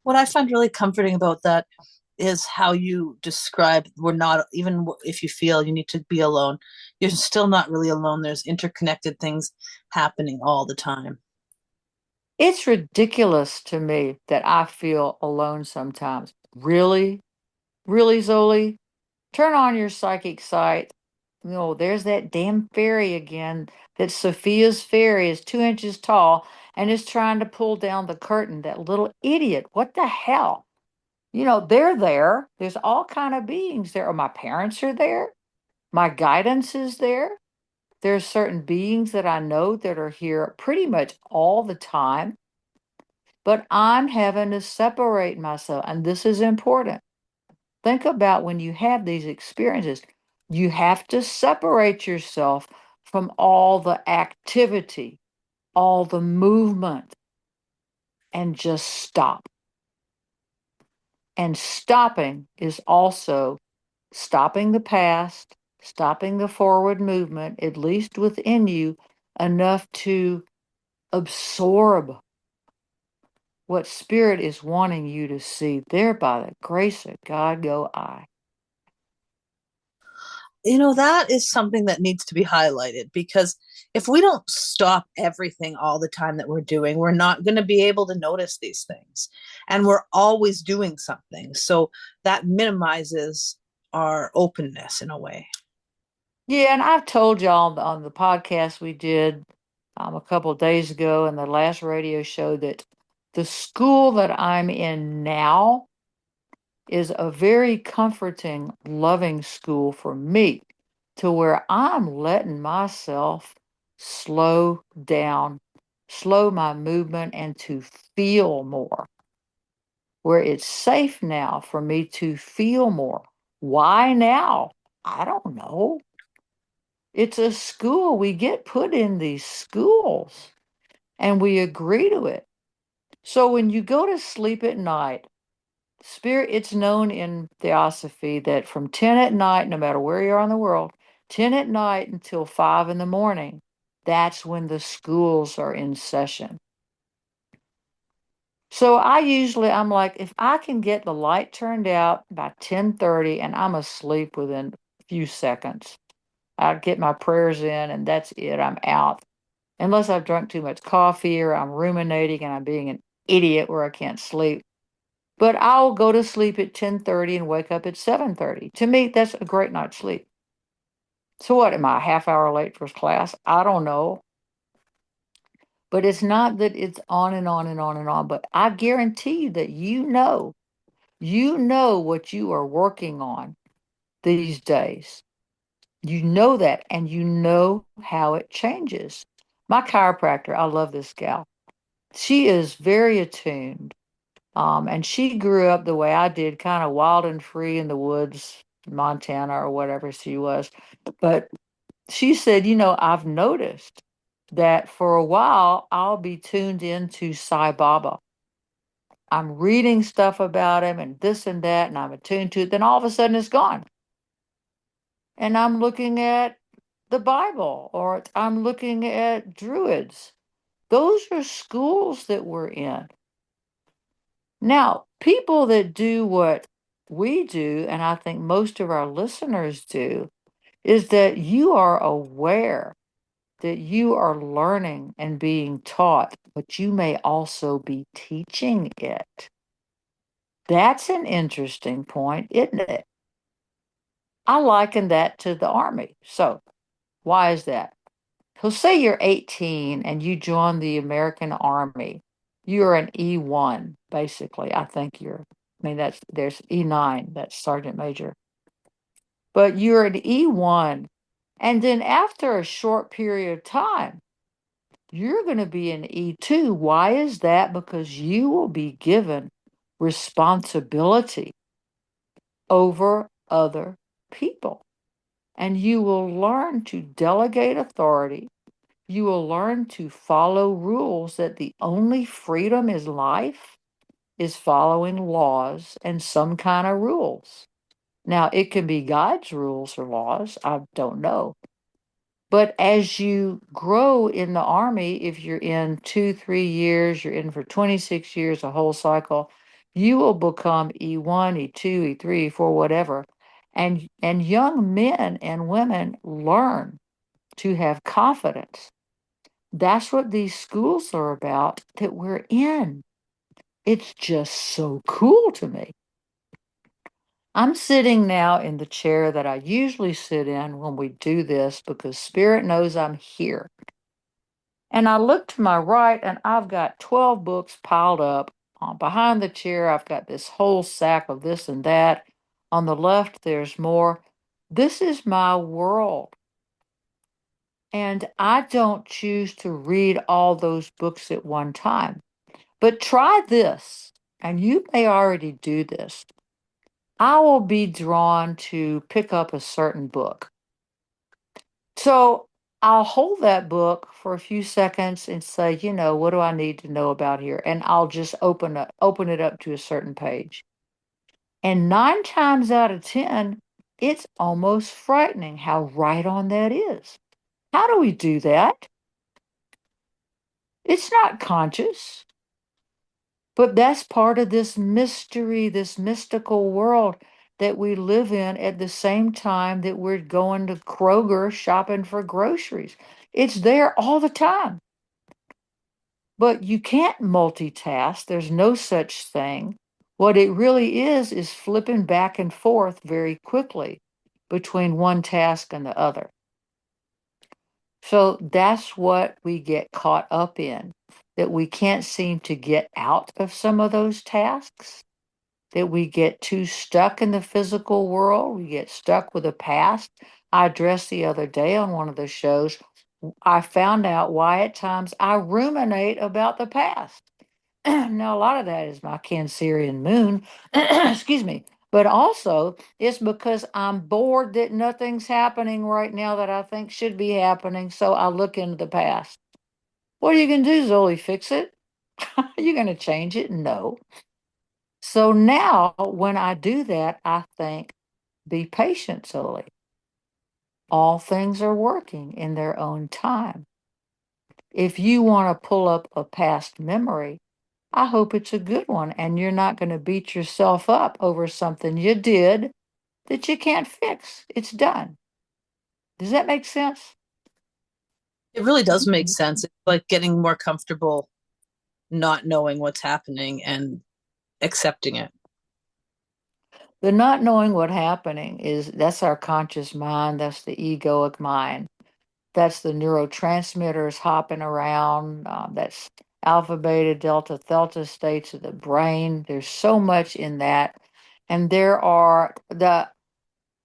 What I find really comforting about that is how you describe we're not, even if you feel you need to be alone, you're still not really alone. There's interconnected things happening all the time. It's ridiculous to me that I feel alone sometimes. Really? Really, Zoli? Turn on your psychic sight. There's that damn fairy again. That Sophia's fairy is 2 inches tall and is trying to pull down the curtain. That little idiot. What the hell? They're there. There's all kind of beings there. Or my parents are there. My guidance is there. There's certain beings that I know that are here pretty much all the time. But I'm having to separate myself. And this is important. Think about when you have these experiences, you have to separate yourself from all the activity, all the movement, and just stop. And stopping is also stopping the past, stopping the forward movement, at least within you, enough to absorb what spirit is wanting you to see. There, by the grace of God, go I. That is something that needs to be highlighted because if we don't stop everything all the time that we're doing, we're not going to be able to notice these things. And we're always doing something. So that minimizes our openness in a way. Yeah, and I've told y'all on the podcast we did a couple of days ago in the last radio show that the school that I'm in now is a very comforting, loving school for me to where I'm letting myself slow down, slow my movement, and to feel more, where it's safe now for me to feel more. Why now? I don't know. It's a school. We get put in these schools and we agree to it. So when you go to sleep at night, it's known in Theosophy that from 10 at night, no matter where you are in the world, 10 at night until 5 in the morning, that's when the schools are in session. So I'm like, if I can get the light turned out by 10:30 and I'm asleep within a few seconds, I get my prayers in and that's it. I'm out. Unless I've drunk too much coffee or I'm ruminating and I'm being an idiot where I can't sleep. But I'll go to sleep at 10:30 and wake up at 7:30. To me, that's a great night's sleep. So what, am I a half hour late for class? I don't know. But it's not that it's on and on and on and on. But I guarantee you that you know what you are working on these days. You know that, and you know how it changes. My chiropractor, I love this gal. She is very attuned. And she grew up the way I did, kind of wild and free in the woods, Montana or whatever she was. But she said, I've noticed that for a while I'll be tuned into Sai Baba. I'm reading stuff about him and this and that, and I'm attuned to it. Then all of a sudden it's gone. And I'm looking at the Bible or I'm looking at Druids. Those are schools that we're in. Now, people that do what we do, and I think most of our listeners do, is that you are aware that you are learning and being taught, but you may also be teaching it. That's an interesting point, isn't it? I liken that to the Army. So, why is that? So, say you're 18 and you join the American Army. You're an E1, basically. There's E9, that's Sergeant Major. But you're an E1. And then after a short period of time, you're going to be an E2. Why is that? Because you will be given responsibility over other people. And you will learn to delegate authority. You will learn to follow rules, that the only freedom is life is following laws and some kind of rules. Now, it can be God's rules or laws. I don't know. But as you grow in the Army, if you're in 2, 3 years, you're in for 26 years, a whole cycle, you will become E1, E2, E3, E4, whatever. And young men and women learn to have confidence. That's what these schools are about that we're in. It's just so cool to me. I'm sitting now in the chair that I usually sit in when we do this because Spirit knows I'm here. And I look to my right and I've got 12 books piled up. Behind the chair, I've got this whole sack of this and that. On the left, there's more. This is my world. And I don't choose to read all those books at one time. But try this, and you may already do this. I will be drawn to pick up a certain book. So I'll hold that book for a few seconds and say, what do I need to know about here? And I'll just open it up to a certain page. And 9 times out of 10, it's almost frightening how right on that is. How do we do that? It's not conscious, but that's part of this mystery, this mystical world that we live in at the same time that we're going to Kroger shopping for groceries. It's there all the time. But you can't multitask. There's no such thing. What it really is flipping back and forth very quickly between one task and the other. So that's what we get caught up in, that we can't seem to get out of some of those tasks, that we get too stuck in the physical world. We get stuck with the past. I addressed the other day on one of the shows, I found out why at times I ruminate about the past. Now, a lot of that is my Cancerian moon, excuse me, but also it's because I'm bored that nothing's happening right now that I think should be happening. So I look into the past. What are you going to do, Zoe? Fix it? Are you going to change it? No. So now when I do that, I think, be patient, Zoe. All things are working in their own time. If you want to pull up a past memory, I hope it's a good one and you're not going to beat yourself up over something you did that you can't fix. It's done. Does that make sense? It really does make sense. It's like getting more comfortable not knowing what's happening and accepting it. The not knowing what happening that's our conscious mind, that's the egoic mind. That's the neurotransmitters hopping around. That's alpha, beta, delta, theta states of the brain. There's so much in that. And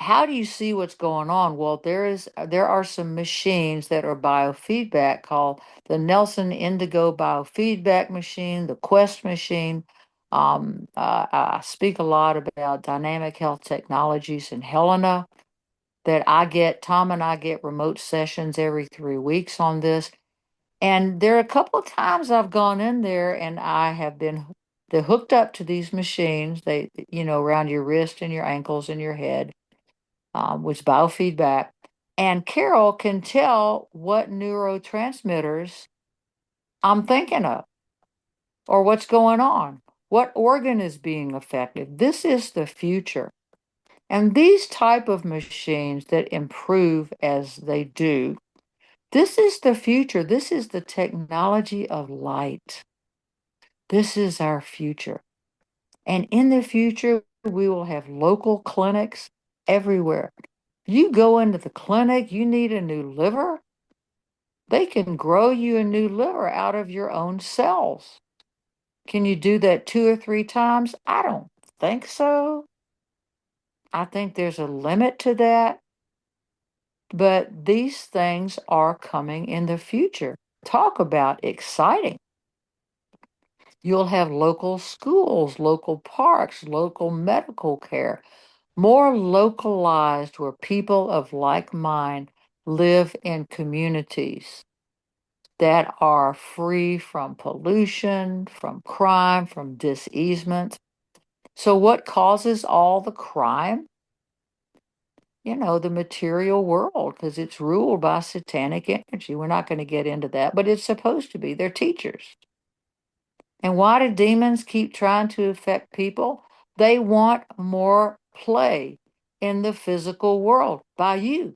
how do you see what's going on? Well, there are some machines that are biofeedback called the Nelson Indigo Biofeedback Machine, the Quest machine. I speak a lot about dynamic health technologies in Helena that Tom and I get remote sessions every 3 weeks on this. And there are a couple of times I've gone in there and I have been they're hooked up to these machines, around your wrist and your ankles and your head, which biofeedback. And Carol can tell what neurotransmitters I'm thinking of or what's going on, what organ is being affected. This is the future. And these type of machines that improve as they do, this is the future. This is the technology of light. This is our future. And in the future, we will have local clinics everywhere. You go into the clinic, you need a new liver, they can grow you a new liver out of your own cells. Can you do that 2 or 3 times? I don't think so. I think there's a limit to that. But these things are coming in the future. Talk about exciting. You'll have local schools, local parks, local medical care, more localized where people of like mind live in communities that are free from pollution, from crime, from diseasement. So, what causes all the crime? The material world, because it's ruled by satanic energy. We're not going to get into that, but it's supposed to be. They're teachers. And why do demons keep trying to affect people? They want more play in the physical world by you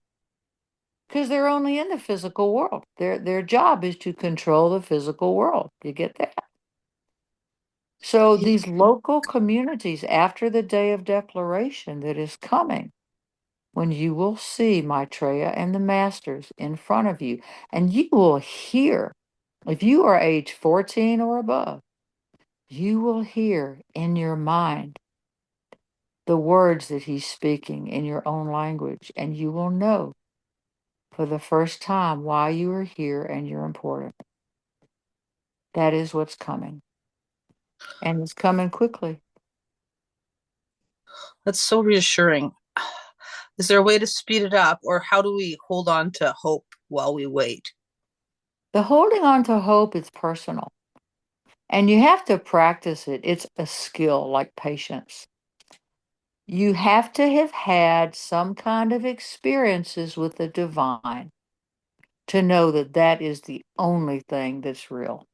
because they're only in the physical world. Their job is to control the physical world. You get that? So Ye- these local communities after the day of declaration that is coming, when you will see Maitreya and the masters in front of you, and you will hear, if you are age 14 or above, you will hear in your mind the words that he's speaking in your own language, and you will know for the first time why you are here and you're important. That is what's coming, and it's coming quickly. That's so reassuring. Is there a way to speed it up, or how do we hold on to hope while we wait? The holding on to hope is personal, and you have to practice it. It's a skill like patience. You have to have had some kind of experiences with the divine to know that that is the only thing that's real.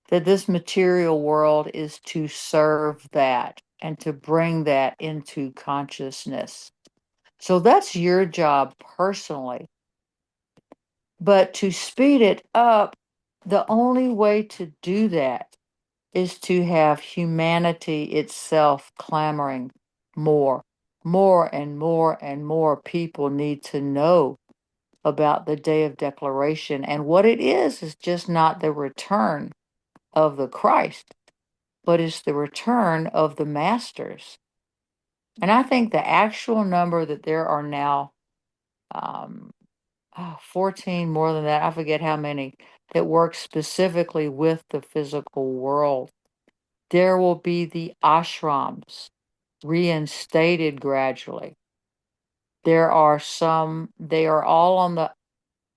That this material world is to serve that and to bring that into consciousness. So that's your job personally. But to speed it up, the only way to do that is to have humanity itself clamoring more. More and more and more people need to know about the day of declaration. And what it is just not the return of the Christ, but it's the return of the masters. And I think the actual number that there are now, um, 14 more than that, I forget how many, that work specifically with the physical world. There will be the ashrams reinstated gradually. There are some, they are all on the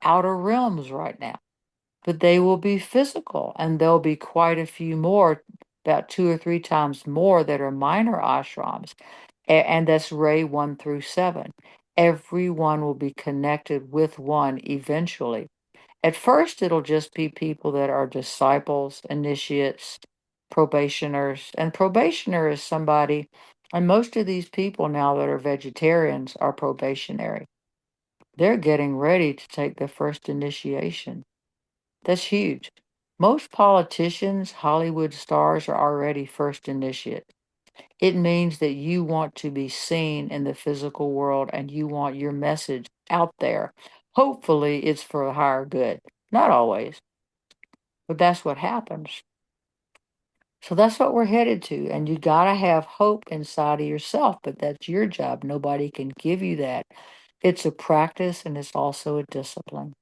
outer realms right now, but they will be physical, and there'll be quite a few more, about 2 or 3 times more, that are minor ashrams, and that's Ray 1 through 7. Everyone will be connected with one eventually. At first, it'll just be people that are disciples, initiates, probationers, and probationer is somebody, and most of these people now that are vegetarians are probationary. They're getting ready to take their first initiation. That's huge. Most politicians, Hollywood stars are already first initiate. It means that you want to be seen in the physical world and you want your message out there. Hopefully, it's for a higher good. Not always, but that's what happens. So that's what we're headed to. And you got to have hope inside of yourself, but that's your job. Nobody can give you that. It's a practice and it's also a discipline.